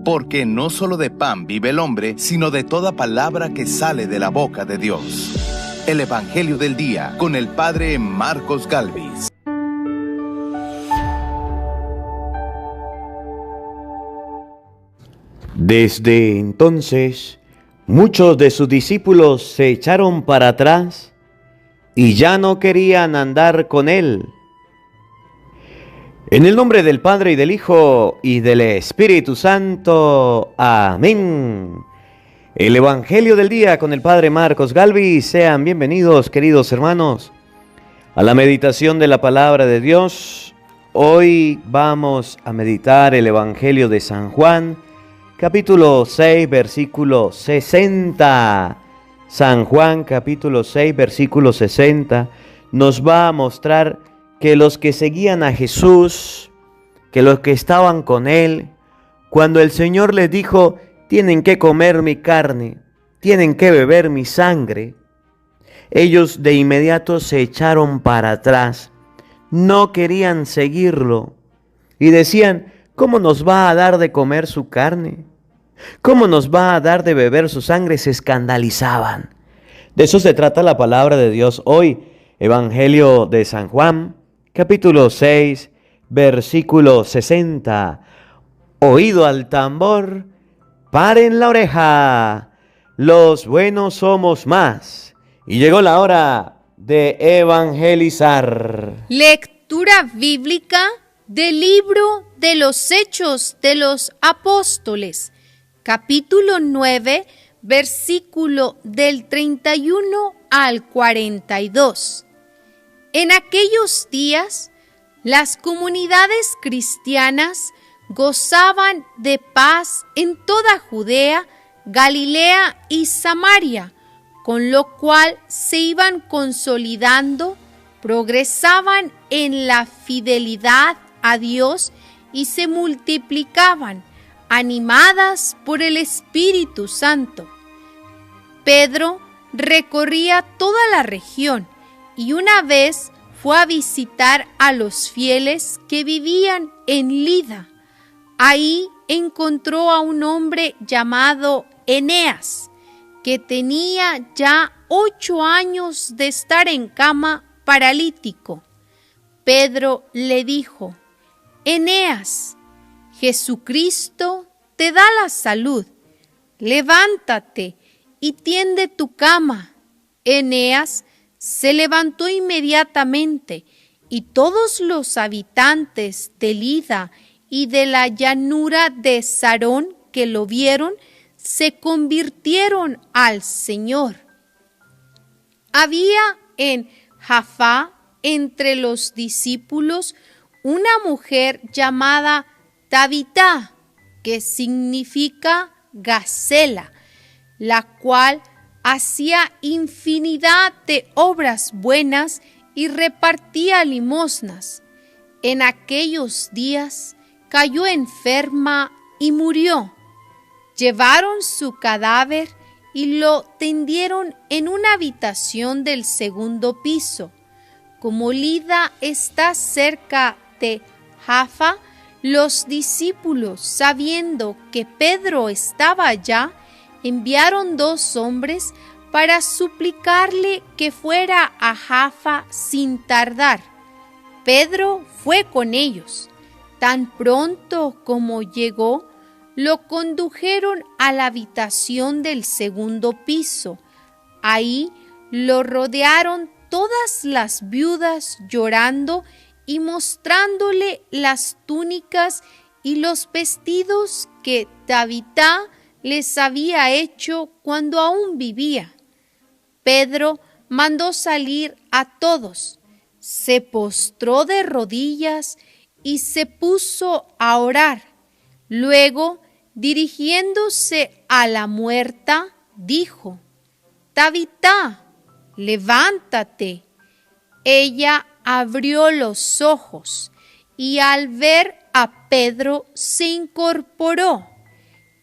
porque no solo de pan vive el hombre, sino de toda palabra que sale de la boca de Dios. El Evangelio del Día, con el Padre Marcos Galvis. Desde entonces, muchos de sus discípulos se echaron para atrás y ya no querían andar con él. En el nombre del Padre y del Hijo y del Espíritu Santo. Amén. El Evangelio del Día con el Padre Marcos Galvis. Sean bienvenidos, queridos hermanos, a la meditación de la Palabra de Dios. Hoy vamos a meditar el Evangelio de San Juan, capítulo 6, versículo 60. San Juan, capítulo 6, versículo 60, nos va a mostrar que los que seguían a Jesús, que los que estaban con Él, cuando el Señor les dijo, tienen que comer mi carne, tienen que beber mi sangre, ellos de inmediato se echaron para atrás, no querían seguirlo y decían, ¿cómo nos va a dar de comer su carne? ¿Cómo nos va a dar de beber su sangre? Se escandalizaban. De eso se trata la palabra de Dios hoy. Evangelio de San Juan, capítulo 6, versículo 60. Oído al tambor, paren la oreja. Los buenos somos más. Y llegó la hora de evangelizar. Lectura bíblica del libro de los Hechos de los Apóstoles, capítulo 9, versículo del 31 al 42. En aquellos días, las comunidades cristianas gozaban de paz en toda Judea, Galilea y Samaria, con lo cual se iban consolidando, progresaban en la fidelidad a Dios y se multiplicaban, animadas por el Espíritu Santo. Pedro recorría toda la región y una vez fue a visitar a los fieles que vivían en Lida. Ahí encontró a un hombre llamado Eneas, que tenía ya 8 años de estar en cama, paralítico. Pedro le dijo, Eneas, Jesucristo te da la salud, levántate y tiende tu cama. Eneas se levantó inmediatamente y todos los habitantes de Lida y de la llanura de Sarón que lo vieron se convirtieron al Señor. Había en Jaffa entre los discípulos una mujer llamada Tabita, que significa Gacela, la cual hacía infinidad de obras buenas y repartía limosnas. En aquellos días cayó enferma y murió. Llevaron su cadáver y lo tendieron en una habitación del segundo piso. Como Lida está cerca de Jaffa, los discípulos, sabiendo que Pedro estaba allá, enviaron 2 hombres para suplicarle que fuera a Jaffa sin tardar. Pedro fue con ellos. Tan pronto como llegó, lo condujeron a la habitación del segundo piso. Ahí lo rodearon todas las viudas llorando y mostrándole las túnicas y los vestidos que Tabita les había hecho cuando aún vivía. Pedro mandó salir a todos, se postró de rodillas y se puso a orar. Luego, dirigiéndose a la muerta, dijo, Tabita, levántate. Ella abrió los ojos y al ver a Pedro se incorporó.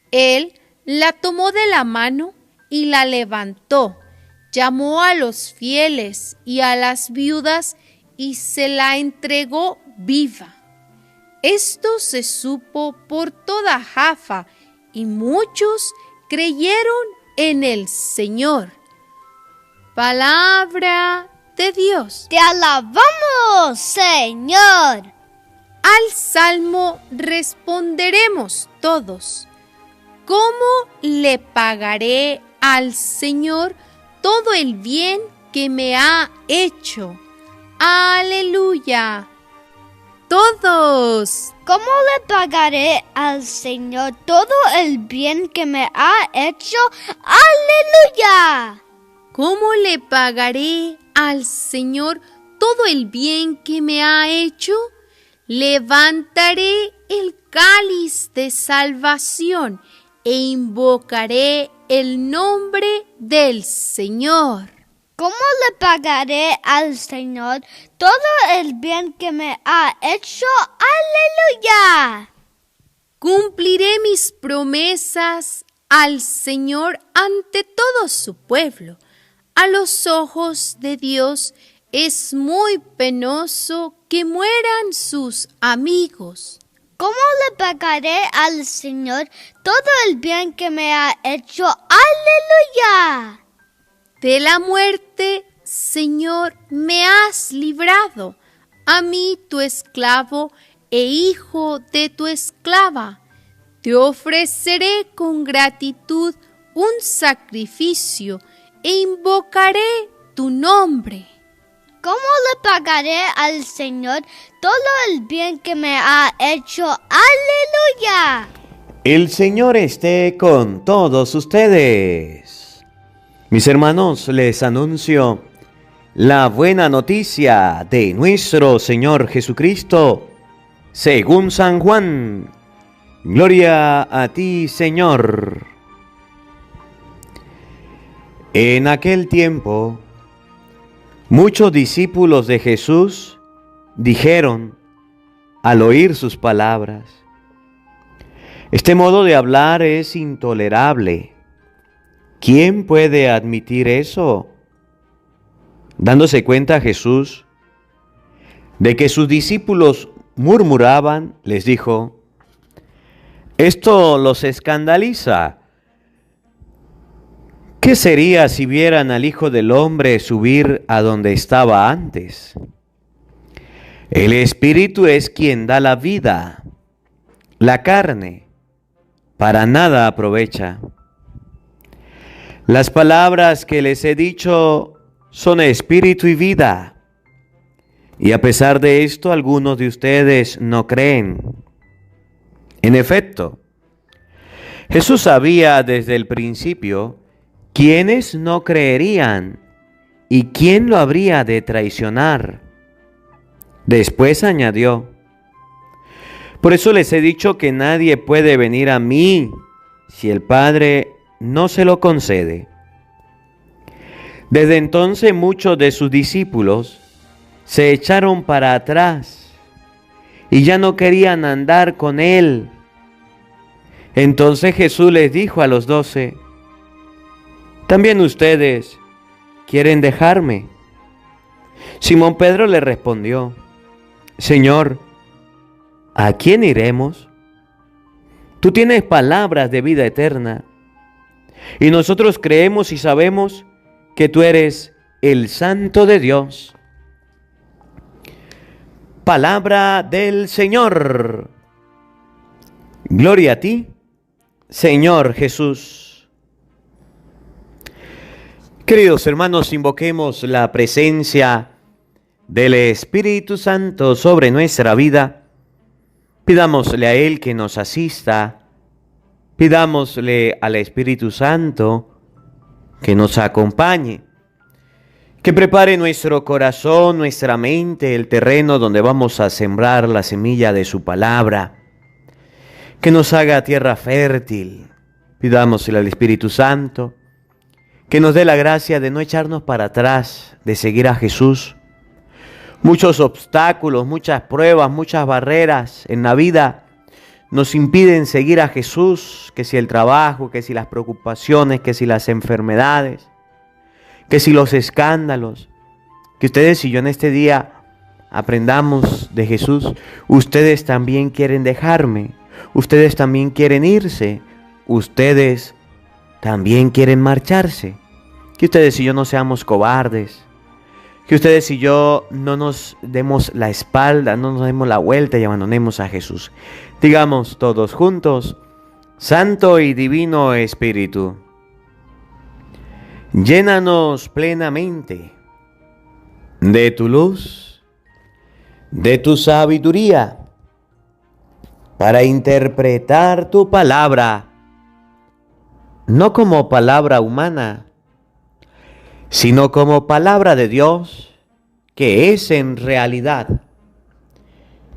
Él la tomó de la mano y la levantó, llamó a los fieles y a las viudas y se la entregó viva. Esto se supo por toda Jaffa y muchos creyeron en el Señor. Palabra de Dios. Te alabamos, Señor. Al salmo responderemos todos: ¿cómo le pagaré al Señor todo el bien que me ha hecho? ¡Aleluya! Todos. ¿Cómo le pagaré al Señor todo el bien que me ha hecho? ¡Aleluya! ¿Cómo le pagaré al Señor todo el bien que me ha hecho? Levantaré el cáliz de salvación e invocaré el nombre del Señor. ¿Cómo le pagaré al Señor todo el bien que me ha hecho? ¡Aleluya! Cumpliré mis promesas al Señor ante todo su pueblo. A los ojos de Dios es muy penoso que mueran sus amigos. ¿Cómo le pagaré al Señor todo el bien que me ha hecho? ¡Aleluya! De la muerte, Señor, me has librado, a mí tu esclavo e hijo de tu esclava. Te ofreceré con gratitud un sacrificio e invocaré tu nombre. ¿Cómo le pagaré al Señor todo el bien que me ha hecho? ¡Aleluya! El Señor esté con todos ustedes. Mis hermanos, les anuncio la buena noticia de nuestro Señor Jesucristo, según San Juan. Gloria a ti, Señor. En aquel tiempo, muchos discípulos de Jesús dijeron al oír sus palabras: este modo de hablar es intolerable. ¿Quién puede admitir eso? Dándose cuenta Jesús de que sus discípulos murmuraban, les dijo: esto los escandaliza. ¿Qué sería si vieran al Hijo del Hombre subir a donde estaba antes? El Espíritu es quien da la vida. La carne para nada aprovecha. Las palabras que les he dicho son espíritu y vida. Y a pesar de esto, algunos de ustedes no creen. En efecto, Jesús sabía desde el principio quiénes no creerían y quién lo habría de traicionar. Después añadió: por eso les he dicho que nadie puede venir a mí si el Padre no se lo concede. Desde entonces muchos de sus discípulos se echaron para atrás y ya no querían andar con él. Entonces Jesús les dijo a los 12: ¿también ustedes quieren dejarme? Simón Pedro le respondió: Señor, ¿a quién iremos? Tú tienes palabras de vida eterna, y nosotros creemos y sabemos que tú eres el Santo de Dios. Palabra del Señor. Gloria a ti, Señor Jesús. Queridos hermanos, invoquemos la presencia del Espíritu Santo sobre nuestra vida. Pidámosle a Él que nos asista. Pidámosle al Espíritu Santo que nos acompañe, que prepare nuestro corazón, nuestra mente, el terreno donde vamos a sembrar la semilla de su palabra, que nos haga tierra fértil. Pidámosle al Espíritu Santo que nos dé la gracia de no echarnos para atrás, de seguir a Jesús. Muchos obstáculos, muchas pruebas, muchas barreras en la vida nos impiden seguir a Jesús, que si el trabajo, que si las preocupaciones, que si las enfermedades, que si los escándalos. Que ustedes y yo en este día aprendamos de Jesús. Ustedes también quieren dejarme, ustedes también quieren irse, ustedes también quieren marcharse. Que ustedes y yo no seamos cobardes. Que ustedes y yo no nos demos la espalda, no nos demos la vuelta y abandonemos a Jesús. Digamos todos juntos: Santo y Divino Espíritu, llénanos plenamente de tu luz, de tu sabiduría, para interpretar tu palabra, no como palabra humana, sino como palabra de Dios, que es en realidad,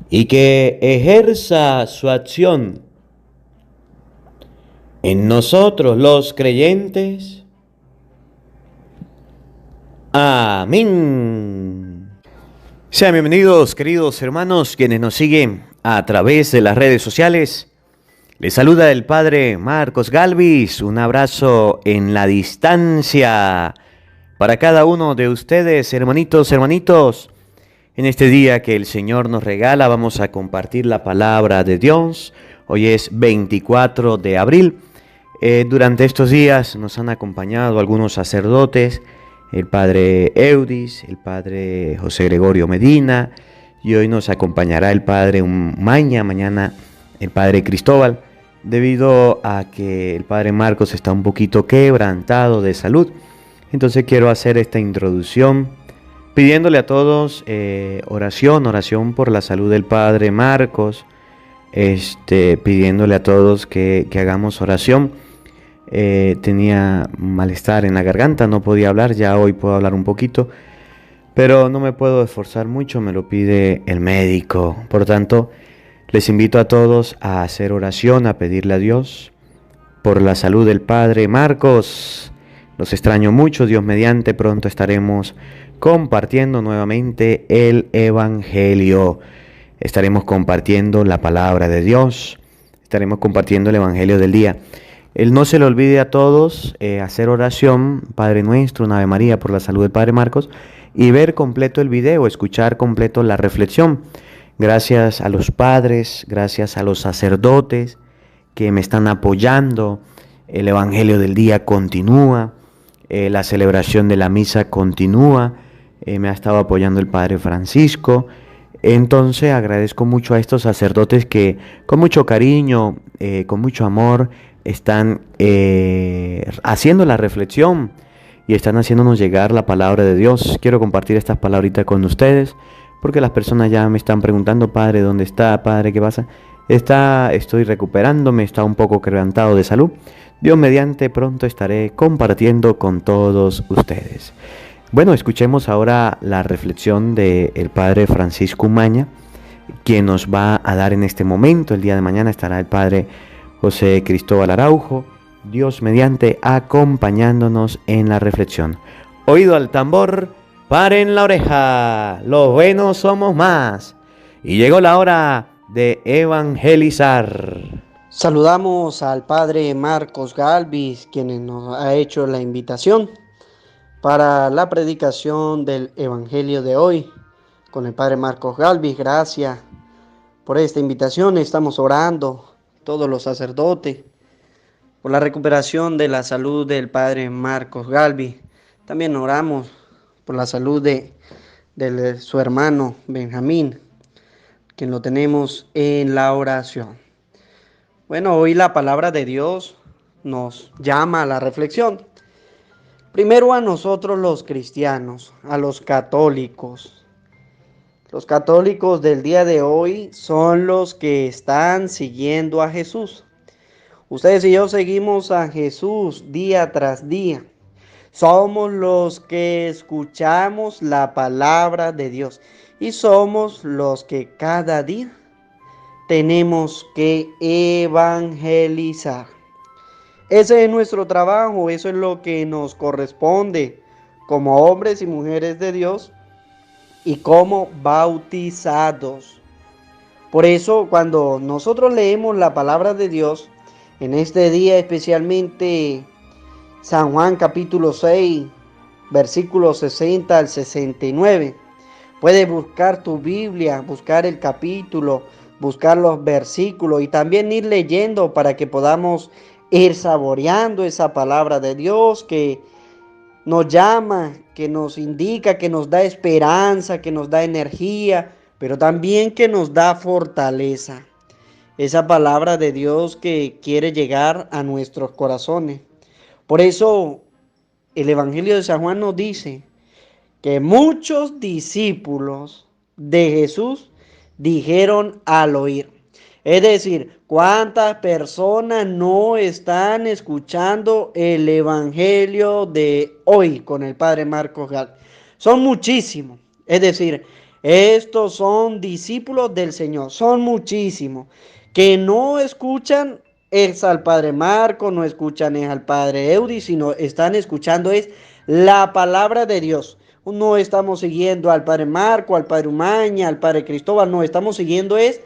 y que ejerza su acción en nosotros los creyentes. Amén. Sean bienvenidos, queridos hermanos, quienes nos siguen a través de las redes sociales. Les saluda el Padre Marcos Galvis. Un abrazo en la distancia para cada uno de ustedes, hermanitos. En este día que el Señor nos regala, vamos a compartir la palabra de Dios. Hoy es 24 de abril. Durante estos días nos han acompañado algunos sacerdotes, el Padre Eudis, el Padre José Gregorio Medina, y hoy nos acompañará el Padre mañana el Padre Cristóbal, debido a que el Padre Marcos está un poquito quebrantado de salud. Entonces quiero hacer esta introducción pidiéndole a todos oración por la salud del Padre Marcos, pidiéndole a todos que hagamos oración. Tenía malestar en la garganta, no podía hablar, ya hoy puedo hablar un poquito, pero no me puedo esforzar mucho, me lo pide el médico. Por tanto, les invito a todos a hacer oración, a pedirle a Dios por la salud del Padre Marcos. Los extraño mucho, Dios mediante, pronto estaremos compartiendo nuevamente el Evangelio. Estaremos compartiendo la palabra de Dios, estaremos compartiendo el Evangelio del día. No se le olvide a todos hacer oración, Padre Nuestro, un Ave María por la salud del Padre Marcos, y ver completo el video, escuchar completo la reflexión. Gracias a los padres, gracias a los sacerdotes que me están apoyando. El Evangelio del día continúa, la celebración de la misa continúa. Me ha estado apoyando el Padre Francisco. Entonces agradezco mucho a estos sacerdotes que con mucho cariño, con mucho amor, están haciendo la reflexión y están haciéndonos llegar la palabra de Dios. Quiero compartir estas palabritas con ustedes porque las personas ya me están preguntando: Padre, ¿dónde está? Padre, ¿qué pasa? Estoy recuperándome, está un poco quebrantado de salud. Dios mediante, pronto estaré compartiendo con todos ustedes. Bueno, escuchemos ahora la reflexión del Padre Francisco Umaña, quien nos va a dar en este momento. El día de mañana estará el Padre José Cristóbal Araujo, Dios mediante, acompañándonos en la reflexión. Oído al tambor, paren la oreja, los buenos somos más. Y llegó la hora de evangelizar. Saludamos al Padre Marcos Galvis, quien nos ha hecho la invitación para la predicación del Evangelio de hoy con el Padre Marcos Galvis. Gracias por esta invitación. Estamos orando todos los sacerdotes por la recuperación de la salud del Padre Marcos Galvis. También oramos por la salud de su hermano Benjamín, quien lo tenemos en la oración. Bueno, hoy la palabra de Dios nos llama a la reflexión. Primero a nosotros los cristianos, a los católicos. Los católicos del día de hoy son los que están siguiendo a Jesús. Ustedes y yo seguimos a Jesús día tras día. Somos los que escuchamos la palabra de Dios y somos los que cada día tenemos que evangelizar. Ese es nuestro trabajo, eso es lo que nos corresponde como hombres y mujeres de Dios y como bautizados. Por eso, cuando nosotros leemos la palabra de Dios, en este día especialmente San Juan capítulo 6, versículos 60 al 69, puedes buscar tu Biblia, buscar el capítulo, buscar los versículos y también ir leyendo para que podamos ir saboreando esa palabra de Dios que nos llama, que nos indica, que nos da esperanza, que nos da energía, pero también que nos da fortaleza. Esa palabra de Dios que quiere llegar a nuestros corazones. Por eso el Evangelio de San Juan nos dice que muchos discípulos de Jesús dijeron al oír. Es decir, ¿cuántas personas no están escuchando el Evangelio de hoy con el Padre Marcos Galvez? Son muchísimos. Es decir, estos son discípulos del Señor. Son muchísimos que no escuchan es al Padre Marcos, no escuchan es al Padre Eudi, sino están escuchando es la palabra de Dios. No estamos siguiendo al Padre Marco, al Padre Umaña, al Padre Cristóbal, no, estamos siguiendo es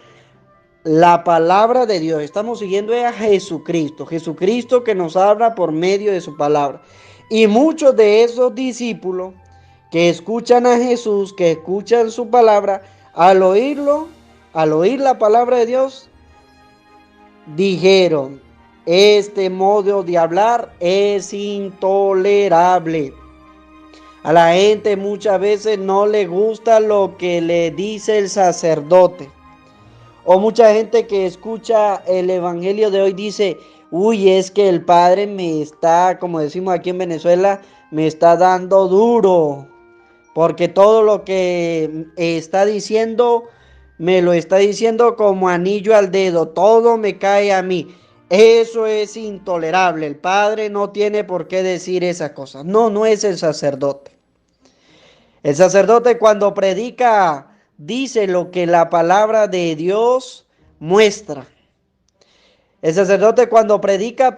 la palabra de Dios, estamos siguiendo a Jesucristo, Jesucristo que nos habla por medio de su palabra. Y muchos de esos discípulos que escuchan a Jesús, que escuchan su palabra, al oírlo, al oír la palabra de Dios, dijeron, este modo de hablar es intolerable. A la gente muchas veces no le gusta lo que le dice el sacerdote. O mucha gente que escucha el evangelio de hoy dice, uy, es que el Padre me está, como decimos aquí en Venezuela, me está dando duro. Porque todo lo que está diciendo, me lo está diciendo como anillo al dedo. Todo me cae a mí. Eso es intolerable. El Padre no tiene por qué decir esas cosas. No, no es el sacerdote. El sacerdote cuando predica dice lo que la palabra de Dios muestra. El sacerdote cuando predica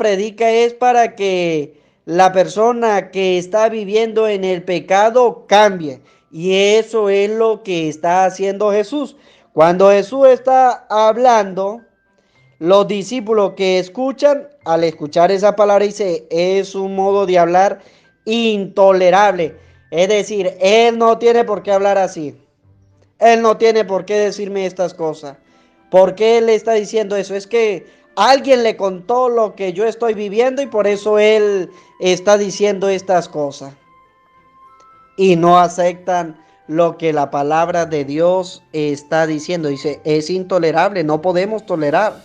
es para que la persona que está viviendo en el pecado cambie. Y eso es lo que está haciendo Jesús. Cuando Jesús está hablando, los discípulos que escuchan, al escuchar esa palabra, dice, es un modo de hablar intolerable. Es decir, Él no tiene por qué hablar así. Él no tiene por qué decirme estas cosas. ¿Por qué Él le está diciendo eso? Es que alguien le contó lo que yo estoy viviendo y por eso Él está diciendo estas cosas. Y no aceptan lo que la palabra de Dios está diciendo. Dice, es intolerable, no podemos tolerar.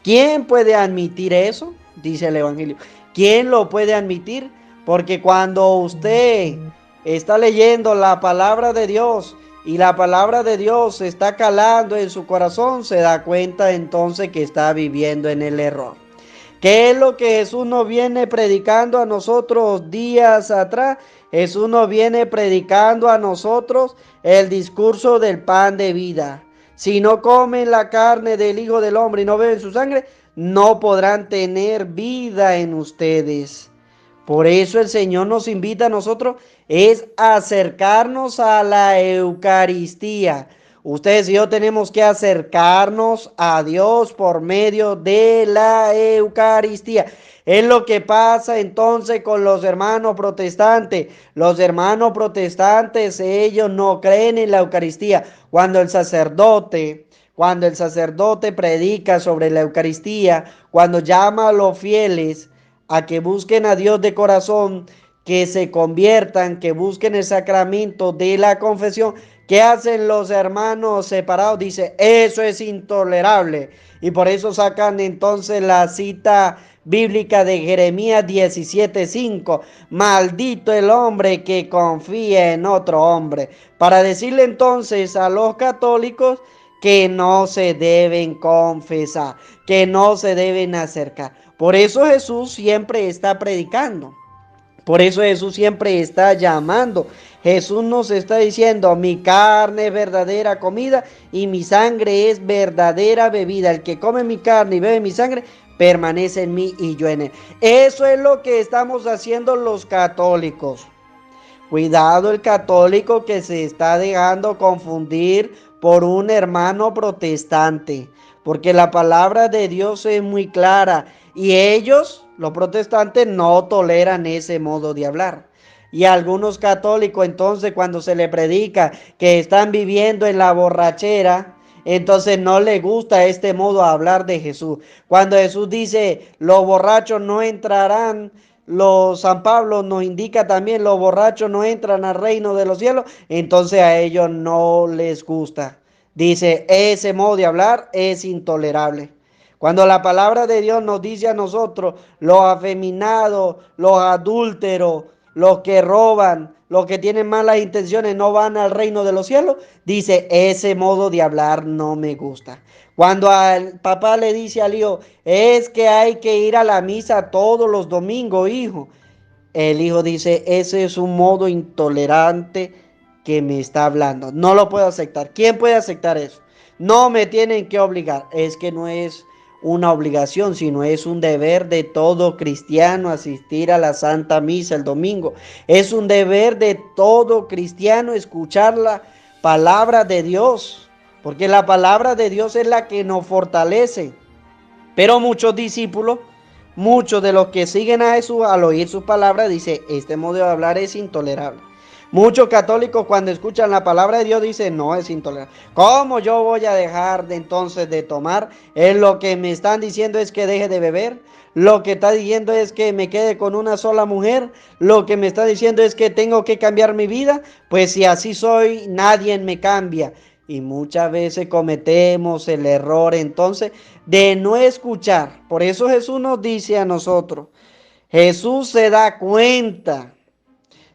¿Quién puede admitir eso? Dice el Evangelio. ¿Quién lo puede admitir? Porque cuando usted está leyendo la palabra de Dios y la palabra de Dios está calando en su corazón, se da cuenta entonces que está viviendo en el error. ¿Qué es lo que Jesús nos viene predicando a nosotros días atrás? Jesús nos viene predicando a nosotros el discurso del pan de vida. Si no comen la carne del Hijo del Hombre y no beben su sangre, no podrán tener vida en ustedes. Por eso el Señor nos invita a nosotros es acercarnos a la Eucaristía. Ustedes y yo tenemos que acercarnos a Dios por medio de la Eucaristía. Es lo que pasa entonces con los hermanos protestantes. Los hermanos protestantes, ellos no creen en la Eucaristía. Cuando el sacerdote predica sobre la Eucaristía, cuando llama a los fieles a que busquen a Dios de corazón, que se conviertan, que busquen el sacramento de la confesión, ¿qué hacen los hermanos separados? Dice, eso es intolerable. Y por eso sacan entonces la cita bíblica de Jeremías 17:5. Maldito el hombre que confía en otro hombre. Para decirle entonces a los católicos que no se deben confesar, que no se deben acercar. Por eso Jesús siempre está predicando. Por eso Jesús siempre está llamando. Jesús nos está diciendo, mi carne es verdadera comida y mi sangre es verdadera bebida. El que come mi carne y bebe mi sangre, permanece en mí y yo en él. Eso es lo que estamos haciendo los católicos. Cuidado el católico que se está dejando confundir por un hermano protestante. Porque la palabra de Dios es muy clara. Y ellos, los protestantes, no toleran ese modo de hablar. Y algunos católicos entonces cuando se le predica que están viviendo en la borrachera, entonces no le gusta este modo de hablar de Jesús. Cuando Jesús dice, los borrachos no entrarán, San Pablo nos indica también, los borrachos no entran al reino de los cielos, entonces a ellos no les gusta. Dice, ese modo de hablar es intolerable. Cuando la palabra de Dios nos dice a nosotros, los afeminados, los adúlteros, los que roban, los que tienen malas intenciones no van al reino de los cielos, dice, ese modo de hablar no me gusta. Cuando al papá le dice al hijo, es que hay que ir a la misa todos los domingos, hijo. El hijo dice, ese es un modo intolerante que me está hablando. No lo puedo aceptar. ¿Quién puede aceptar eso? No me tienen que obligar. Es que no es una obligación, sino es un deber de todo cristiano asistir a la Santa Misa el domingo. Es un deber de todo cristiano escuchar la palabra de Dios, porque la palabra de Dios es la que nos fortalece. Pero muchos discípulos, muchos de los que siguen a Jesús, al oír sus palabras, dicen, este modo de hablar es intolerable. Muchos católicos cuando escuchan la palabra de Dios dicen, no, es intolerable. ¿Cómo yo voy a dejar entonces de tomar? Lo que me están diciendo es que deje de beber. Lo que está diciendo es que me quede con una sola mujer. Lo que me está diciendo es que tengo que cambiar mi vida. Pues si así soy, nadie me cambia. Y muchas veces cometemos el error entonces de no escuchar. Por eso Jesús nos dice a nosotros, Jesús se da cuenta.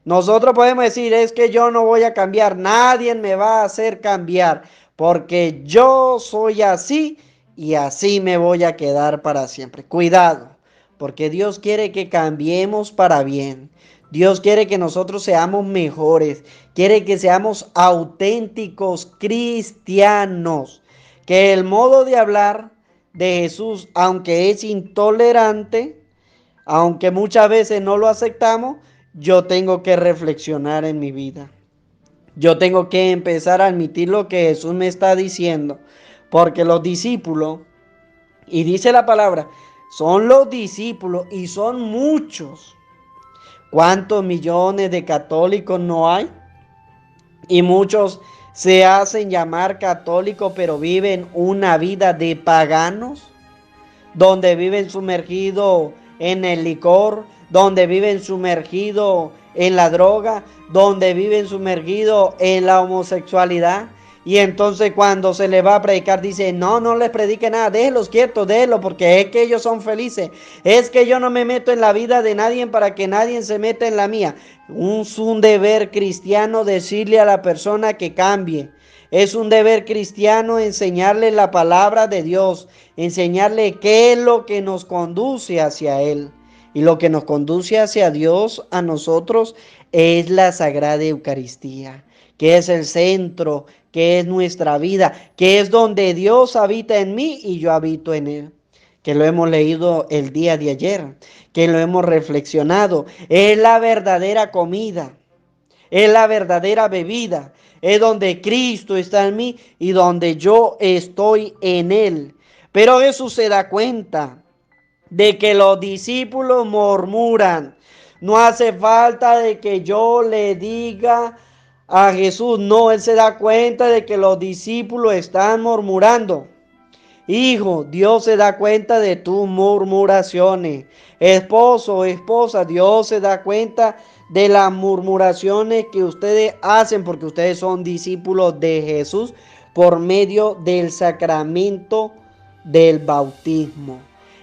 Nosotros podemos decir, es que yo no voy a cambiar, nadie me va a hacer cambiar, porque yo soy así y así me voy a quedar para siempre. Cuidado, porque Dios quiere que cambiemos para bien. Dios quiere que nosotros seamos mejores, quiere que seamos auténticos cristianos, que el modo de hablar de Jesús, aunque es intolerante, aunque muchas veces no lo aceptamos, yo tengo que reflexionar en mi vida. Yo tengo que empezar a admitir lo que Jesús me está diciendo. Porque los discípulos, y dice la palabra, son los discípulos y son muchos. ¿Cuántos millones de católicos no hay? Y muchos se hacen llamar católicos, pero viven una vida de paganos, donde viven sumergidos en el licor, donde viven sumergidos en la droga, donde viven sumergidos en la homosexualidad. Y entonces cuando se les va a predicar dice, no les predique nada, déjenlos quietos, déjenlos, porque es que ellos son felices. Es que yo no me meto en la vida de nadie para que nadie se meta en la mía. Es un deber cristiano decirle a la persona que cambie. Es un deber cristiano enseñarle la palabra de Dios, enseñarle qué es lo que nos conduce hacia Él. Y lo que nos conduce hacia Dios, a nosotros, es la Sagrada Eucaristía, que es el centro, que es nuestra vida, que es donde Dios habita en mí y yo habito en Él. Que lo hemos leído el día de ayer, que lo hemos reflexionado. Es la verdadera comida, es la verdadera bebida, es donde Cristo está en mí y donde yo estoy en Él. Pero Jesús se da cuenta de que los discípulos murmuran. No hace falta de que yo le diga a Jesús, no, Él se da cuenta de que los discípulos están murmurando. Hijo, Dios se da cuenta de tus murmuraciones. Esposo, esposa, Dios se da cuenta de las murmuraciones que ustedes hacen porque ustedes son discípulos de Jesús por medio del sacramento del bautismo.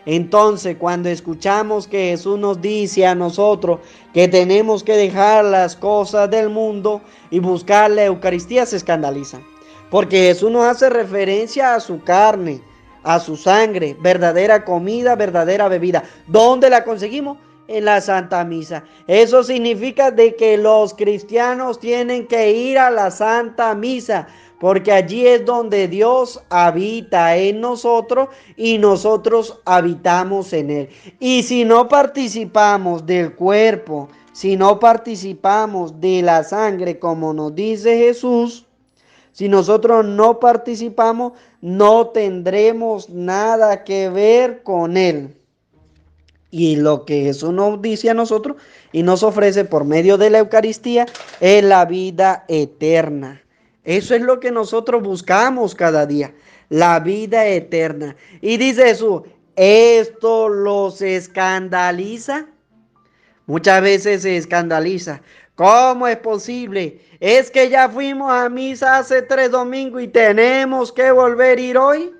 Entonces, cuando escuchamos que Jesús nos dice a nosotros que tenemos que dejar las cosas del mundo y buscar la Eucaristía, se escandalizan. Porque Jesús nos hace referencia a su carne, a su sangre, verdadera comida, verdadera bebida. ¿Dónde la conseguimos? En la Santa Misa. Eso significa de que los cristianos tienen que ir a la Santa Misa, porque allí es donde Dios habita en nosotros y nosotros habitamos en Él. Y si no participamos del cuerpo, si no participamos de la sangre, como nos dice Jesús, si nosotros no participamos, no tendremos nada que ver con Él. Y lo que Jesús nos dice a nosotros y nos ofrece por medio de la Eucaristía es la vida eterna. Eso es lo que nosotros buscamos cada día, la vida eterna. Y dice Jesús, ¿esto los escandaliza? Muchas veces se escandaliza. ¿Cómo es posible? Es que ya fuimos a misa hace 3 domingos y tenemos que volver a ir hoy.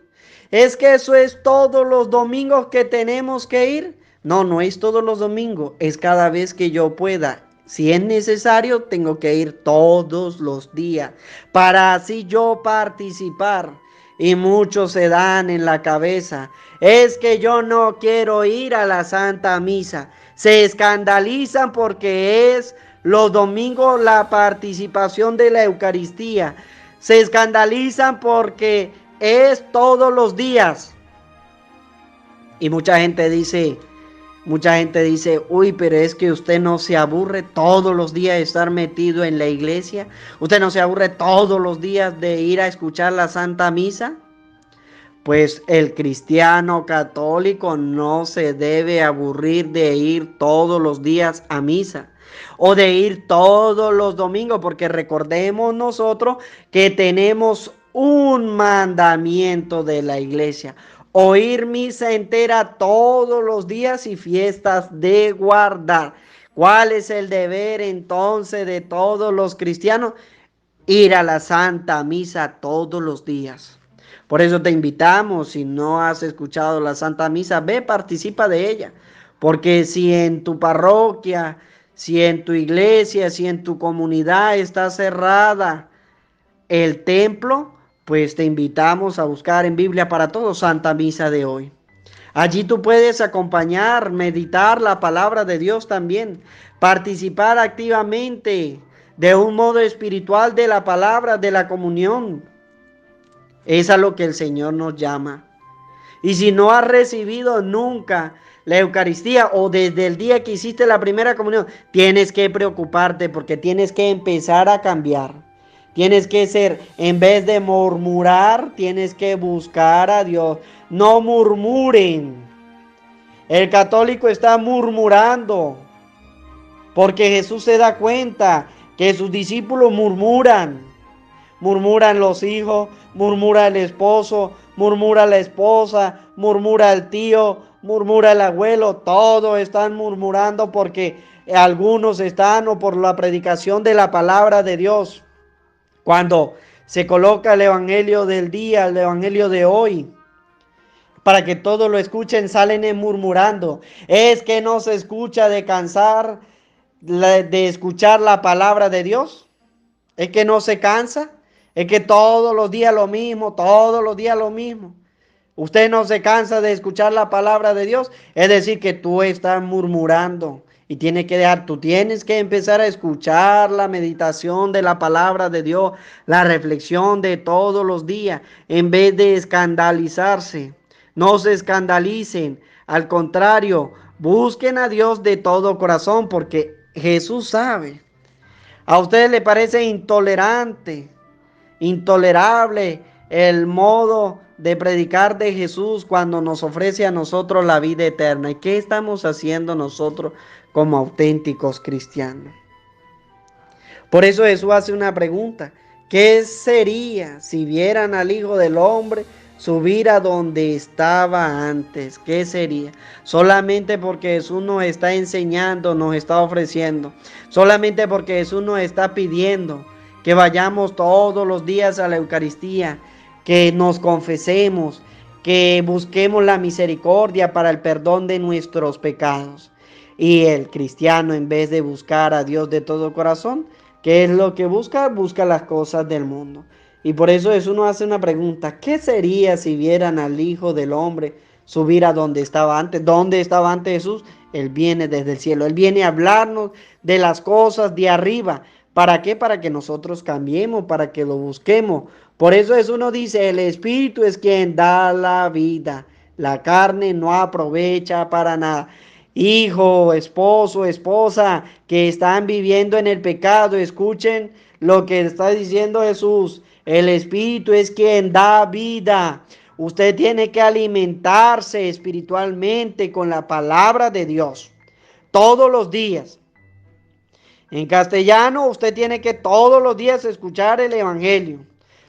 ¿Es que eso es todos los domingos que tenemos que ir? No, no es todos los domingos, es cada vez que yo pueda. Si es necesario, tengo que ir todos los días para así yo participar. Y muchos se dan en la cabeza, es que yo no quiero ir a la Santa Misa. Se escandalizan porque es los domingos la participación de la Eucaristía. Se escandalizan porque es todos los días. Y mucha gente dice, uy, pero es que usted no se aburre todos los días de estar metido en la iglesia. Usted no se aburre todos los días de ir a escuchar la Santa Misa. Pues el cristiano católico no se debe aburrir de ir todos los días a misa o de ir todos los domingos, porque recordemos nosotros que tenemos un mandamiento de la iglesia: oír misa entera todos los días y fiestas de guardar. ¿Cuál es el deber entonces de todos los cristianos? Ir a la Santa Misa todos los días. Por eso te invitamos, si no has escuchado la Santa Misa, ve, participa de ella. Porque si en tu parroquia, si en tu iglesia, si en tu comunidad está cerrada el templo, pues te invitamos a buscar en Biblia para Todos Santa Misa de hoy. Allí tú puedes acompañar, meditar la palabra de Dios también, participar activamente de un modo espiritual de la palabra, de la comunión. Es a lo que el Señor nos llama. Y si no has recibido nunca la Eucaristía o desde el día que hiciste la primera comunión, tienes que preocuparte porque tienes que empezar a cambiar. Tienes que ser, en vez de murmurar, tienes que buscar a Dios. No murmuren. El católico está murmurando porque Jesús se da cuenta que sus discípulos murmuran. Murmuran los hijos, murmura el esposo, murmura la esposa, murmura el tío, murmura el abuelo. Todos están murmurando porque algunos están o por la predicación de la palabra de Dios. Cuando se coloca el evangelio del día, el evangelio de hoy, para que todos lo escuchen, salen murmurando. Es que no se escucha de cansar de escuchar la palabra de Dios. Es que no se cansa. Es que todos los días lo mismo, todos los días lo mismo. Usted no se cansa de escuchar la palabra de Dios. Es decir, que tú estás murmurando. Y tú tienes que empezar a escuchar la meditación de la palabra de Dios, la reflexión de todos los días, en vez de escandalizarse. No se escandalicen. Al contrario, busquen a Dios de todo corazón, porque Jesús sabe. A ustedes les parece intolerable el modo de predicar de Jesús cuando nos ofrece a nosotros la vida eterna. ¿Y qué estamos haciendo nosotros como auténticos cristianos? Por eso Jesús hace una pregunta: ¿qué sería si vieran al Hijo del Hombre subir a donde estaba antes? ¿Qué sería? Solamente porque Jesús nos está enseñando, nos está ofreciendo. Solamente porque Jesús nos está pidiendo que vayamos todos los días a la Eucaristía, que nos confesemos, que busquemos la misericordia para el perdón de nuestros pecados. Y el cristiano, en vez de buscar a Dios de todo corazón, ¿qué es lo que busca? Busca las cosas del mundo. Y por eso Jesús nos hace una pregunta: ¿qué sería si vieran al Hijo del Hombre subir a donde estaba antes? ¿Dónde estaba antes Jesús? Él viene desde el cielo. Él viene a hablarnos de las cosas de arriba. ¿Para qué? Para que nosotros cambiemos, para que lo busquemos. Por eso Jesús nos dice: el Espíritu es quien da la vida. La carne no aprovecha para nada. Hijo, esposo, esposa, que están viviendo en el pecado, escuchen lo que está diciendo Jesús. El Espíritu es quien da vida. Usted tiene que alimentarse espiritualmente con la palabra de Dios todos los días. En castellano usted tiene que todos los días escuchar el Evangelio.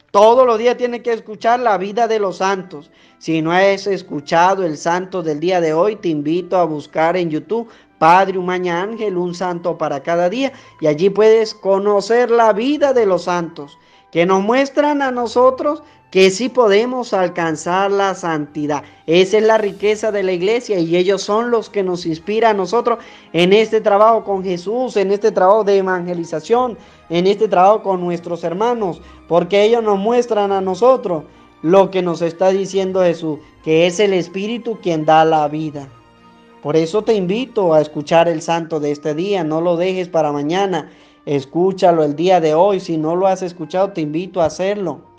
Todos los días tiene que escuchar la vida de los santos. Si no has escuchado el santo del día de hoy, te invito a buscar en YouTube Padre Umaña Ángel, un santo para cada día. Y allí puedes conocer la vida de los santos, que nos muestran a nosotros que sí podemos alcanzar la santidad. Esa es la riqueza de la iglesia y ellos son los que nos inspiran a nosotros en este trabajo con Jesús, en este trabajo de evangelización, en este trabajo con nuestros hermanos, porque ellos nos muestran a nosotros lo que nos está diciendo Jesús, que es el Espíritu quien da la vida. Por eso te invito a escuchar el santo de este día, no lo dejes para mañana, escúchalo el día de hoy. Si no lo has escuchado, te invito a hacerlo.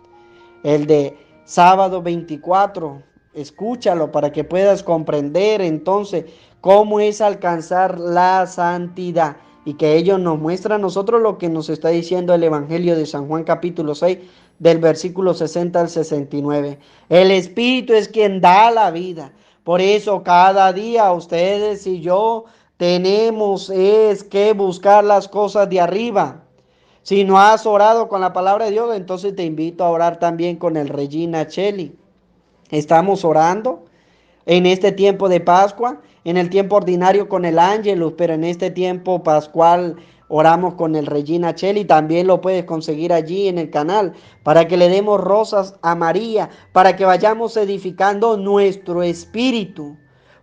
El de sábado 24, escúchalo para que puedas comprender entonces cómo es alcanzar la santidad y que ello nos muestra a nosotros lo que nos está diciendo el Evangelio de San Juan capítulo 6 del versículo 60 al 69. El Espíritu es quien da la vida. Por eso cada día ustedes y yo tenemos que buscar las cosas de arriba. Si no has orado con la palabra de Dios, entonces te invito a orar también con el Regina Coeli. Estamos orando en este tiempo de Pascua, en el tiempo ordinario con el Ángelus, pero en este tiempo pascual oramos con el Regina Coeli. También lo puedes conseguir allí en el canal, para que le demos rosas a María, para que vayamos edificando nuestro espíritu,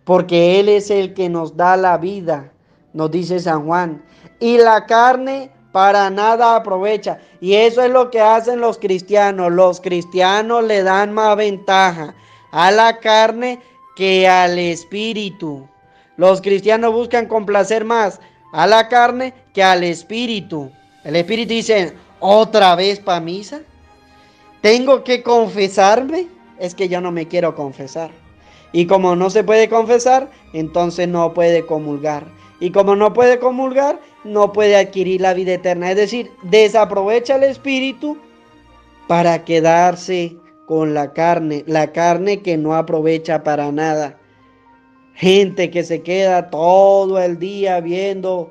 porque Él es el que nos da la vida, nos dice San Juan. Y la carne para nada aprovecha. Y eso es lo que hacen los cristianos. Los cristianos le dan más ventaja a la carne que al espíritu. Los cristianos buscan complacer más a la carne que al espíritu. El espíritu dice, ¿otra vez para misa? ¿Tengo que confesarme? Es que yo no me quiero confesar. Y como no se puede confesar, entonces no puede comulgar. Y como no puede comulgar, no puede adquirir la vida eterna. Es decir, desaprovecha el espíritu para quedarse con la carne que no aprovecha para nada. Gente que se queda todo el día viendo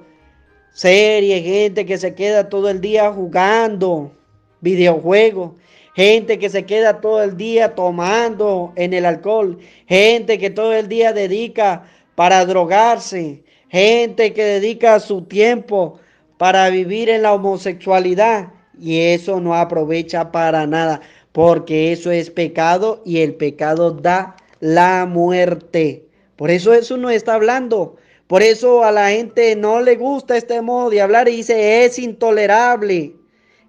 series, gente que se queda todo el día jugando videojuegos, gente que se queda todo el día tomando en el alcohol, gente que todo el día dedica para drogarse, gente que dedica su tiempo para vivir en la homosexualidad, y eso no aprovecha para nada, porque eso es pecado y el pecado da la muerte. Por eso no está hablando. Por eso a la gente no le gusta este modo de hablar y dice, es intolerable.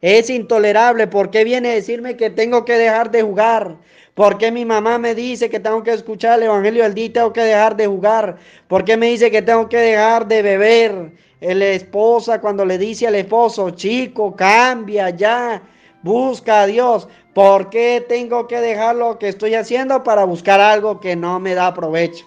Es intolerable. ¿Por qué viene a decirme que tengo que dejar de jugar? ¿Por qué mi mamá me dice que tengo que escuchar el Evangelio del día y tengo que dejar de jugar? ¿Por qué me dice que tengo que dejar de beber? La esposa cuando le dice al esposo, chico, cambia ya, busca a Dios. ¿Por qué tengo que dejar lo que estoy haciendo para buscar algo que no me da provecho?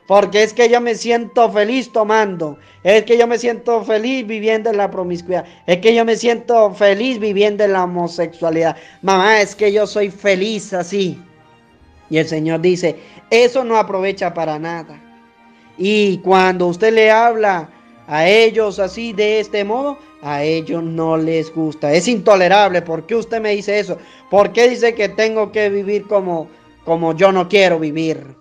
Porque es que yo me siento feliz tomando. Es que yo me siento feliz viviendo en la promiscuidad. Es que yo me siento feliz viviendo en la homosexualidad. Mamá, es que yo soy feliz así. Y el Señor dice, eso no aprovecha para nada. Y cuando usted le habla a ellos así de este modo, a ellos no les gusta. Es intolerable. ¿Por qué usted me dice eso? ¿Por qué dice que tengo que vivir como yo no quiero vivir?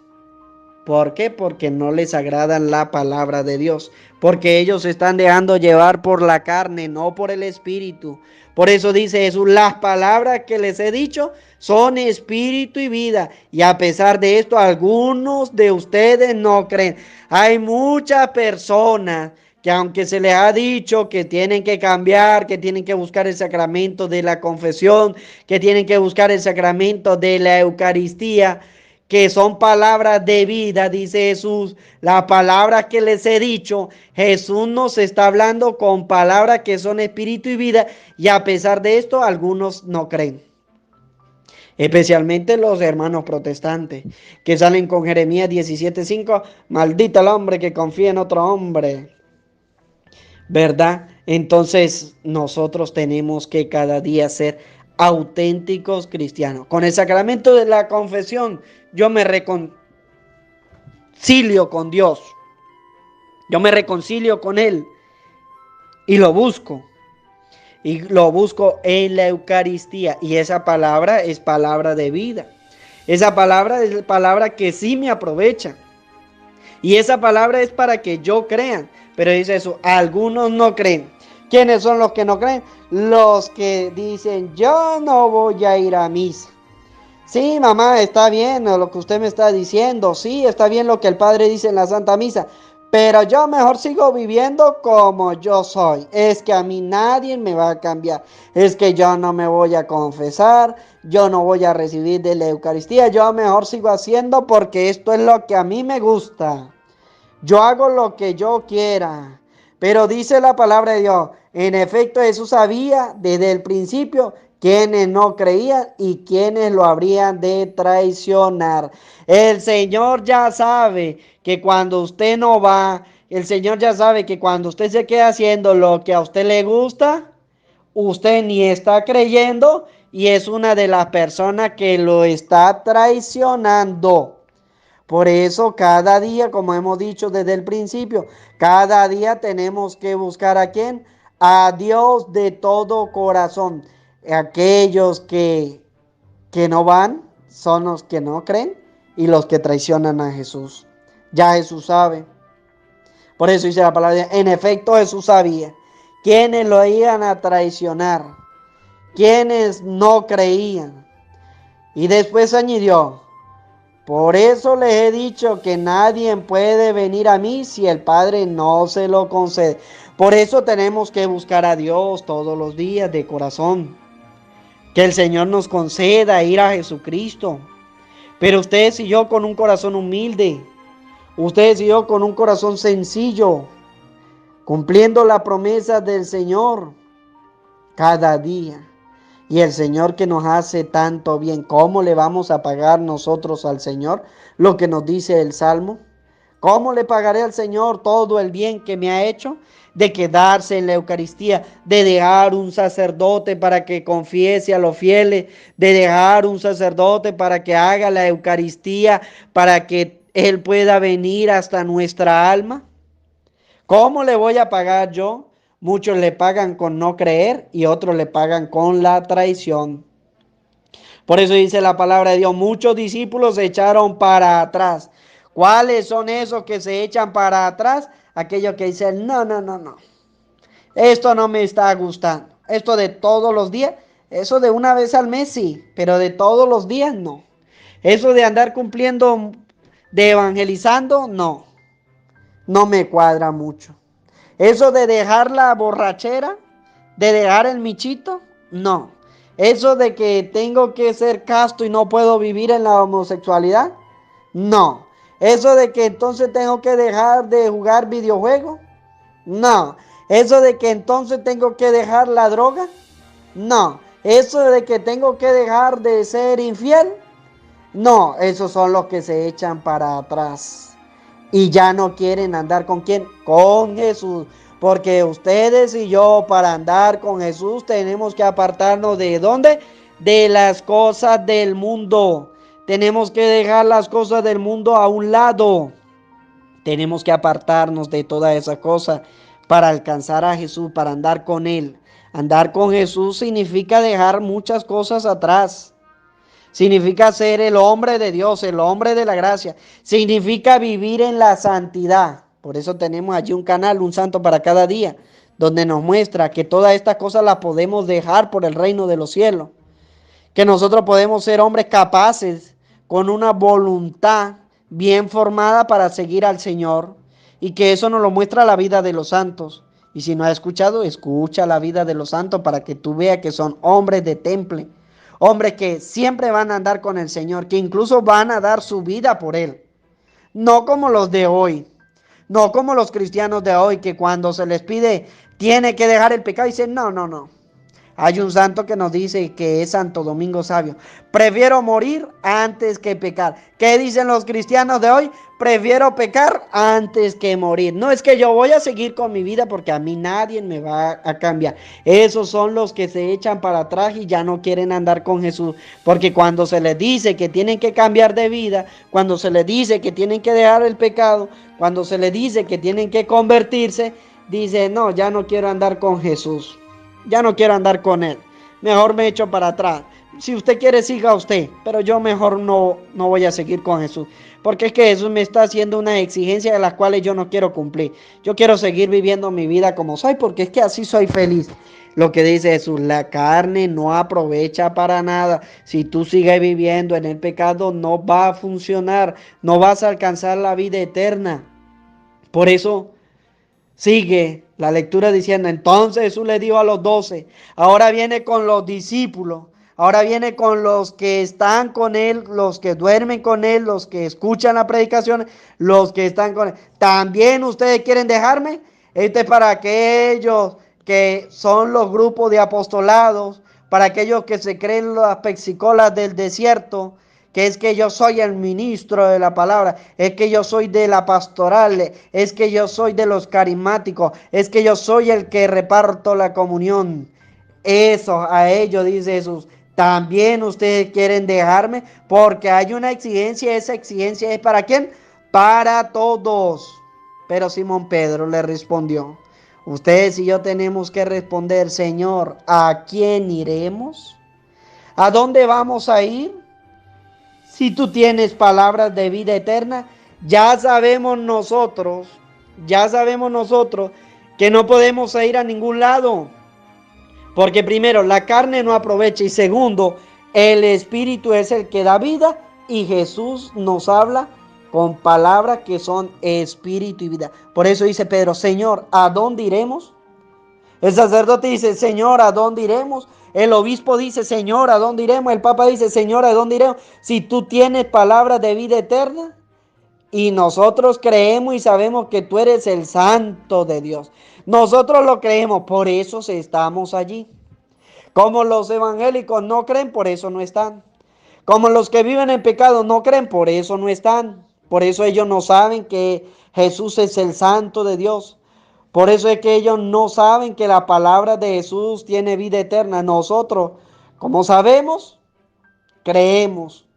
¿Por qué? Porque no les agrada la palabra de Dios. Porque ellos se están dejando llevar por la carne, no por el espíritu. Por eso dice Jesús, las palabras que les he dicho son espíritu y vida. Y a pesar de esto, algunos de ustedes no creen. Hay muchas personas que aunque se les ha dicho que tienen que cambiar, que tienen que buscar el sacramento de la confesión, que tienen que buscar el sacramento de la Eucaristía, que son palabras de vida, dice Jesús, las palabras que les he dicho, Jesús nos está hablando con palabras que son espíritu y vida, y a pesar de esto, algunos no creen. Especialmente los hermanos protestantes, que salen con Jeremías 17:5, maldito el hombre que confía en otro hombre, ¿verdad? Entonces nosotros tenemos que cada día ser auténticos cristianos. Con el sacramento de la confesión, yo me reconcilio con Dios. Yo me reconcilio con Él. y lo busco. Y lo busco en la Eucaristía. Y esa palabra es palabra de vida. Esa palabra es palabra que sí me aprovecha. Y esa palabra es para que yo crea. Pero dice eso, algunos no creen. ¿Quiénes son los que no creen? Los que dicen, yo no voy a ir a misa. Sí, mamá, está bien lo que usted me está diciendo. Sí, está bien lo que el Padre dice en la Santa Misa. Pero yo mejor sigo viviendo como yo soy. Es que a mí nadie me va a cambiar. Es que yo no me voy a confesar. Yo no voy a recibir de la Eucaristía. Yo mejor sigo haciendo porque esto es lo que a mí me gusta. Yo hago lo que yo quiera. Pero dice la palabra de Dios. En efecto, Jesús sabía desde el principio quienes no creían y quienes lo habrían de traicionar. El Señor ya sabe que cuando usted no va, el Señor ya sabe que cuando usted se queda haciendo lo que a usted le gusta, usted ni está creyendo y es una de las personas que lo está traicionando. Por eso cada día, como hemos dicho desde el principio, cada día tenemos que buscar ¿a quién? A Dios de todo corazón. Aquellos que no van son los que no creen y los que traicionan a Jesús. Ya Jesús sabe. Por eso dice la palabra, en efecto Jesús sabía quiénes lo iban a traicionar, quiénes no creían. Y después añadió, por eso les he dicho que nadie puede venir a mí si el Padre no se lo concede. Por eso tenemos que buscar a Dios todos los días de corazón. Que el Señor nos conceda ir a Jesucristo. Pero ustedes y yo con un corazón humilde. Ustedes y yo con un corazón sencillo. Cumpliendo la promesa del Señor. Cada día. Y el Señor que nos hace tanto bien. ¿Cómo le vamos a pagar nosotros al Señor? Lo que nos dice el Salmo. ¿Cómo le pagaré al Señor todo el bien que me ha hecho? De quedarse en la Eucaristía, de dejar un sacerdote para que confiese a los fieles, de dejar un sacerdote para que haga la Eucaristía, para que Él pueda venir hasta nuestra alma. ¿Cómo le voy a pagar yo? Muchos le pagan con no creer y otros le pagan con la traición. Por eso dice la palabra de Dios, muchos discípulos se echaron para atrás. ¿Cuáles son esos que se echan para atrás? Aquellos que dicen, no. Esto no me está gustando. Esto de todos los días, eso de una vez al mes sí, pero de todos los días no. Eso de andar cumpliendo, de evangelizando, no. No me cuadra mucho. Eso de dejar la borrachera, de dejar el michito, no. Eso de que tengo que ser casto y no puedo vivir en la homosexualidad, no. Eso de que entonces tengo que dejar de jugar videojuegos, no. Eso de que entonces tengo que dejar la droga, no. Eso de que tengo que dejar de ser infiel, no. Esos son los que se echan para atrás y ya no quieren andar con ¿quién? Con Jesús. Porque ustedes y yo para andar con Jesús tenemos que apartarnos ¿de dónde? De las cosas del mundo. Tenemos que dejar las cosas del mundo a un lado. Tenemos que apartarnos de toda esa cosa para alcanzar a Jesús, para andar con Él. Andar con Jesús significa dejar muchas cosas atrás. Significa ser el hombre de Dios, el hombre de la gracia. Significa vivir en la santidad. Por eso tenemos allí un canal, un santo para cada día, donde nos muestra que todas estas cosas las podemos dejar por el reino de los cielos. Que nosotros podemos ser hombres capaces, con una voluntad bien formada para seguir al Señor. Y que eso nos lo muestra la vida de los santos. Y si no has escuchado, escucha la vida de los santos para que tú veas que son hombres de temple. Hombres que siempre van a andar con el Señor, que incluso van a dar su vida por Él. No como los de hoy. No como los cristianos de hoy, que cuando se les pide, tiene que dejar el pecado, dicen, no. Hay un santo que nos dice que es Santo Domingo Sabio. Prefiero morir antes que pecar. ¿Qué dicen los cristianos de hoy? Prefiero pecar antes que morir. No es que yo voy a seguir con mi vida porque a mí nadie me va a cambiar. Esos son los que se echan para atrás y ya no quieren andar con Jesús. Porque cuando se les dice que tienen que cambiar de vida, cuando se les dice que tienen que dejar el pecado, cuando se les dice que tienen que convertirse, dice, no, ya no quiero andar con Jesús, ya no quiero andar con Él, mejor me echo para atrás. Si usted quiere, siga usted, pero yo mejor no voy a seguir con Jesús. Porque es que Jesús me está haciendo una exigencia de las cuales yo no quiero cumplir. Yo quiero seguir viviendo mi vida como soy, porque es que así soy feliz. Lo que dice Jesús, la carne no aprovecha para nada. Si tú sigues viviendo en el pecado, no va a funcionar, no vas a alcanzar la vida eterna. Por eso sigue la lectura diciendo, entonces Jesús le dijo a los 12, ahora viene con los discípulos. Ahora viene con los que están con Él, los que duermen con Él, los que escuchan la predicación, los que están con Él. ¿También ustedes quieren dejarme? Este es para aquellos que son los grupos de apostolados, para aquellos que se creen las pexicolas del desierto, que es que yo soy el ministro de la palabra, es que yo soy de la pastoral, es que yo soy de los carismáticos, es que yo soy el que reparto la comunión. Eso, a ellos dice Jesús. También ustedes quieren dejarme, porque hay una exigencia. Esa exigencia es ¿para quién? Para todos. Pero Simón Pedro le respondió, ustedes y yo tenemos que responder, Señor, ¿a quién iremos? ¿A dónde vamos a ir? Si tú tienes palabras de vida eterna, ya sabemos nosotros que no podemos ir a ningún lado. Porque primero, la carne no aprovecha, y segundo, el Espíritu es el que da vida, y Jesús nos habla con palabras que son espíritu y vida. Por eso dice Pedro, Señor, ¿a dónde iremos? El sacerdote dice, Señor, ¿a dónde iremos? El obispo dice, Señor, ¿a dónde iremos? El papa dice, Señor, ¿a dónde iremos? Si tú tienes palabras de vida eterna, y nosotros creemos y sabemos que tú eres el Santo de Dios. Nosotros lo creemos, por eso estamos allí. Como los evangélicos no creen, por eso no están. Como los que viven en pecado no creen, por eso no están. Por eso ellos no saben que Jesús es el Santo de Dios. Por eso es que ellos no saben que la palabra de Jesús tiene vida eterna. Nosotros, como sabemos, creemos.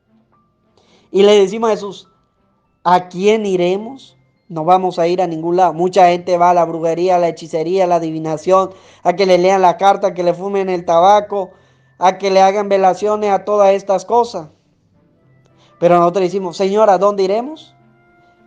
Y le decimos a Jesús, ¿a quién iremos? No vamos a ir a ningún lado. Mucha gente va a la brujería, a la hechicería, a la adivinación, a que le lean la carta, a que le fumen el tabaco, a que le hagan velaciones, a todas estas cosas. Pero nosotros decimos, Señor, ¿a dónde iremos?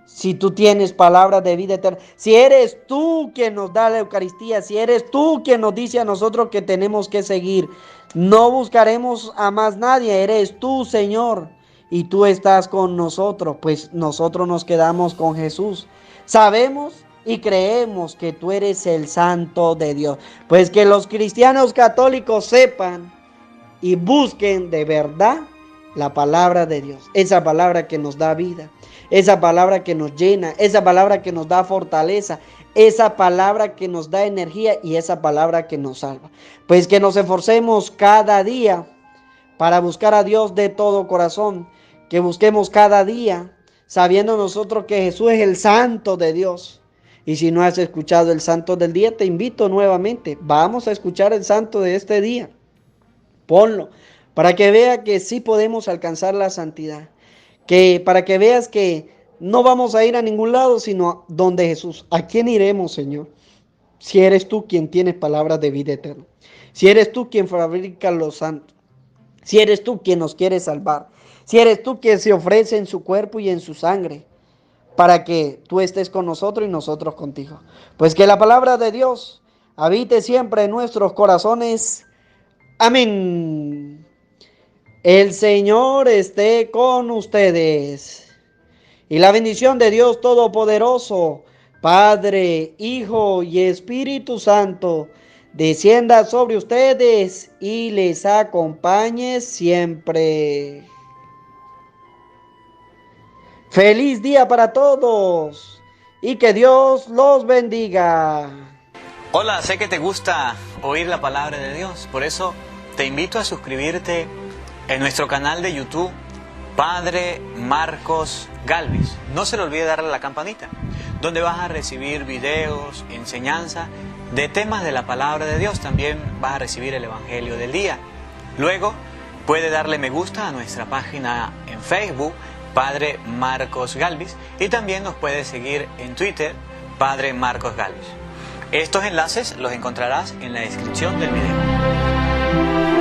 Si tú tienes palabras de vida eterna, si eres tú quien nos da la Eucaristía, si eres tú quien nos dice a nosotros que tenemos que seguir, no buscaremos a más nadie, eres tú, Señor. Y tú estás con nosotros, pues nosotros nos quedamos con Jesús. Sabemos y creemos que tú eres el Santo de Dios. Pues que los cristianos católicos sepan y busquen de verdad la palabra de Dios. Esa palabra que nos da vida, esa palabra que nos llena, esa palabra que nos da fortaleza, esa palabra que nos da energía y esa palabra que nos salva. Pues que nos esforcemos cada día para buscar a Dios de todo corazón. Que busquemos cada día, sabiendo nosotros que Jesús es el Santo de Dios. Y si no has escuchado el Santo del día, te invito nuevamente. Vamos a escuchar el Santo de este día. Ponlo, para que veas que sí podemos alcanzar la santidad. Para que veas que no vamos a ir a ningún lado, sino donde Jesús. ¿A quién iremos, Señor? Si eres tú quien tienes palabras de vida eterna. Si eres tú quien fabrica los santos. Si eres tú quien nos quiere salvar. Si eres tú quien se ofrece en su cuerpo y en su sangre, para que tú estés con nosotros y nosotros contigo. Pues que la palabra de Dios habite siempre en nuestros corazones. Amén. El Señor esté con ustedes. Y la bendición de Dios Todopoderoso, Padre, Hijo y Espíritu Santo, descienda sobre ustedes y les acompañe siempre. Feliz día para todos y que Dios los bendiga. Hola, sé que te gusta oír la palabra de Dios, por eso te invito a suscribirte en nuestro canal de YouTube, Padre Marcos Galvis. No se le olvide darle a la campanita, donde vas a recibir videos, enseñanza de temas de la palabra de Dios. También vas a recibir el Evangelio del día. Luego puede darle me gusta a nuestra página en Facebook, Padre Marcos Galvis, y también nos puede seguir en Twitter, Padre Marcos Galvis. Estos enlaces los encontrarás en la descripción del video.